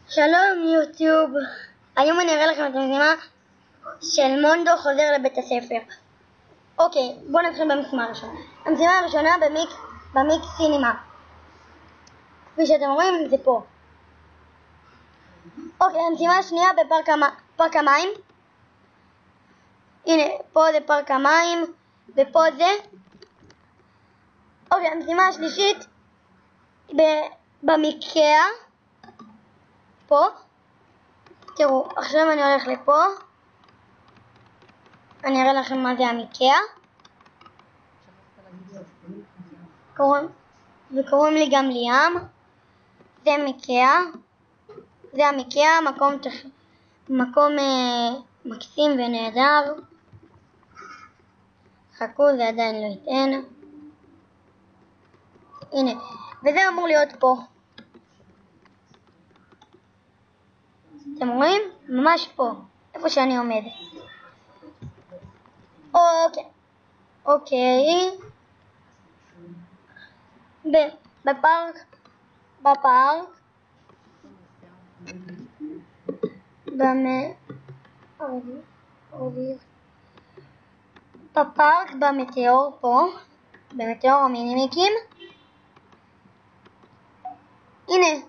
שלום יוטיוב, היום אני אראה לכם את המשימה של מונדו חוזר לבית הספר. אוקיי, בואו נתחיל במשימה הראשונה. המשימה הראשונה במיקס סינימה. כפי שאתם רואים זה פה. אוקיי, המשימה השנייה בפארק המים. הנה, פה זה פארק המים ופה זה. אוקיי, המשימה השלישית במיקאה. פה. תראו, עכשיו אני הולך לפה. אני אראה לכם מה זה המיקאה. וקוראים לי גם ליאם. זה מיקאה. זה המיקאה, מקום מקסים ונהדר. חכו, זה עדיין לא יתן. הנה, וזה אמור להיות פה. אתם רואים? ממש פה, איפה שאני עומד. אוקיי. בפארק במטאור פה, במטאור המינימיקים. הנה.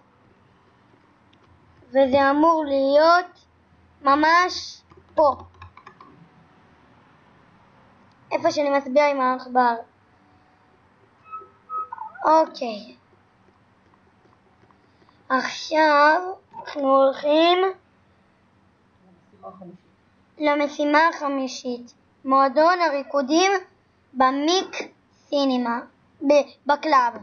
וזה אמור להיות ממש פה. איפה שאני מצביע עם העכבר. אוקיי. עכשיו אנחנו הולכים למשימה החמישית. מועדון הריקודים במיק סינימה. בקלאב.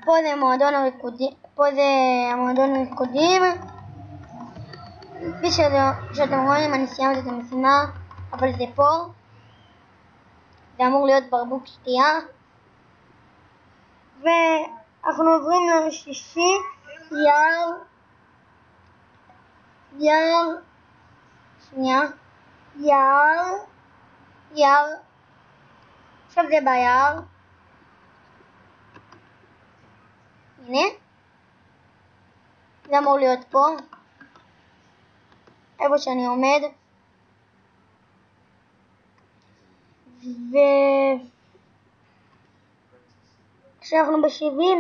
פה זה מועדון הריקודים. כפי שאתם רואים, אני סיימתי את המשימה, אבל זה פה. זה אמור להיות ברבוק שתייה. ואנחנו עוברים לשישי, יער. עכשיו זה ביער. הנה, זה אמור להיות פה, איפה שאני עומד. כשאנחנו בשביל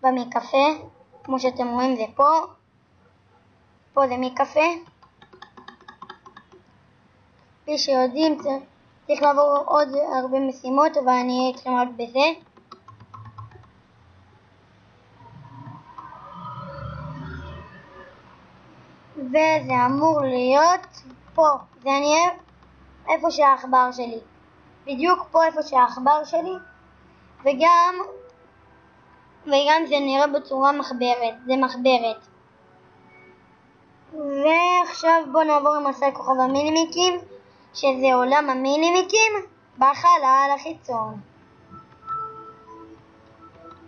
במקפה, כמו שאתם רואים זה פה זה מקפה. כפי שיודעים צריך לעבור עוד הרבה משימות, אבל אני אהיה אתכם רק בזה. וזה אמור להיות פה. זה נהיה איפה שהעכבר שלי. בדיוק פה איפה שהעכבר שלי. וגם זה נראה בצורה מחברת. זה מחברת. ועכשיו בואו נעבור למסע כוכב המינימיקים. שזה עולם המינימיקים בחלל החיצון.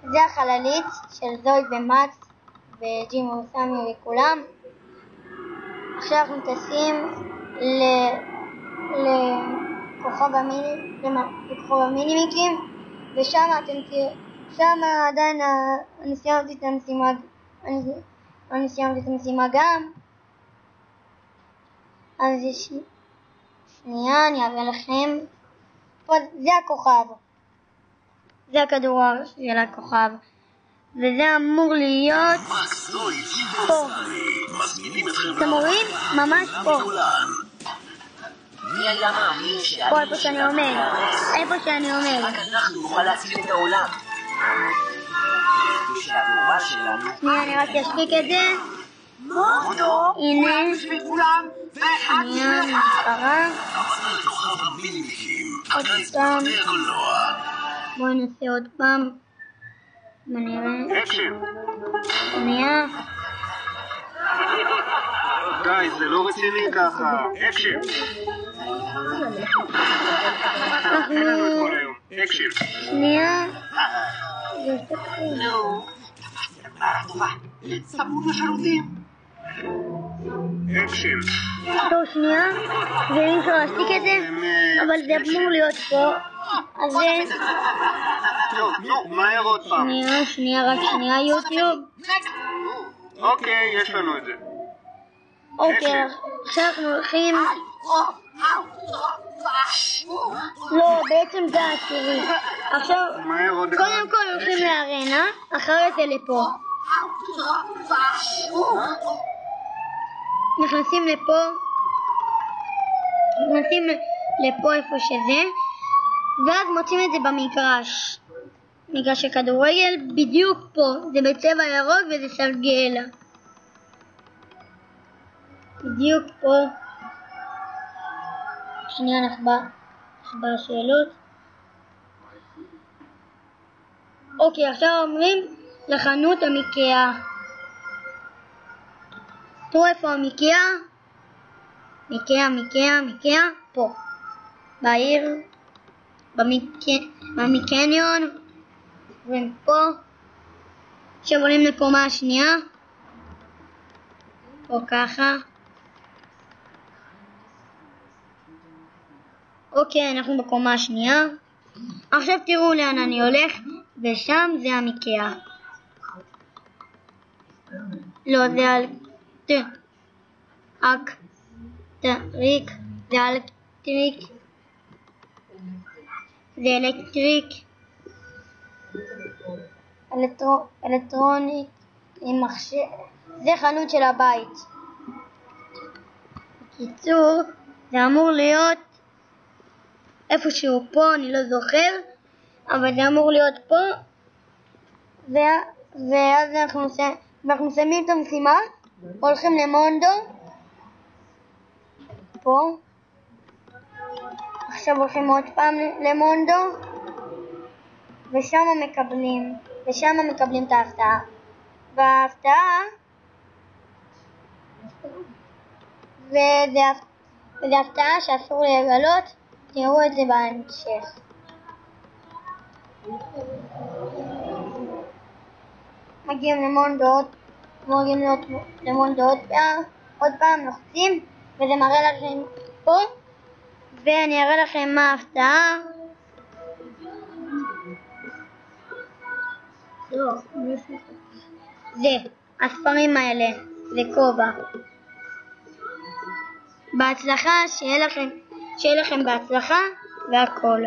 זה החללית של זוי ומקס וג'ים וסמי וכולם. עכשיו אנחנו טסים לכוכב המינימיקים, ושם עדיין אני סיימתי את המשימה גם. אז שנייה, אני אראה לכם. פה זה הכוכב. זה הכדור של הכוכב. וזה אמור להיות פה. אתם רואים? ממש פה. פה איפה שאני עומד. רק אנחנו נוכל להציל את העולם. שנייה, אני רק אשתיק את זה. הנה. שנייה, מספרה. עוד פעם. בואו נעשה עוד פעם. ונראה. שנייה. די, זה לא רציני ככה. אקשיב. שנייה. נו. סמוך לחלוטין. אקשן. טוב, שנייה, ואי אפשר להשתיק את זה, אבל זה אמור להיות פה, אז זה... טוב, נו, מהר עוד פעם. רק שנייה, יוטיוב. אוקיי, יש לנו את זה. אוקיי, עכשיו אנחנו הולכים... לא, בעצם זה העשירי. עכשיו, קודם כל הולכים לארנה, אחרי זה לפה. נכנסים לפה איפה שזה, ואז מוצאים את זה במגרש. מגרש הכדורגל, בדיוק פה. זה בצבע ירוק וזה סרגל. בדיוק פה. שנייה נחבא השאלות. אוקיי, עכשיו אומרים לחנות המיקאה. תראו איפה המיקאה? מיקאה, פה. בעיר, במיקניון, ופה. עכשיו עולים לקומה השנייה. פה ככה. אוקיי, אנחנו בקומה השנייה. עכשיו תראו לאן אני הולך, ושם זה המיקאה. לא, זה אלקטריק, זה אלקטרוניק עם מחשב, זה חנות של הבית. בקיצור, זה אמור להיות איפשהו פה, אני לא זוכר, אבל זה אמור להיות פה, ואז אנחנו מסיימים את המשימה, הולכים למונדו, פה, עכשיו הולכים עוד פעם למונדו, ושם מקבלים את ההפתעה. וההפתעה, וזה הפתעה שאסור לגלות, תראו את זה בהמשך. מגיעים למונדו עוד פעם לוחצים, וזה מראה לכם פה, ואני אראה לכם מה ההפתעה. זה, הספרים האלה, זה כובע. בהצלחה, שיהיה לכם בהצלחה והכל.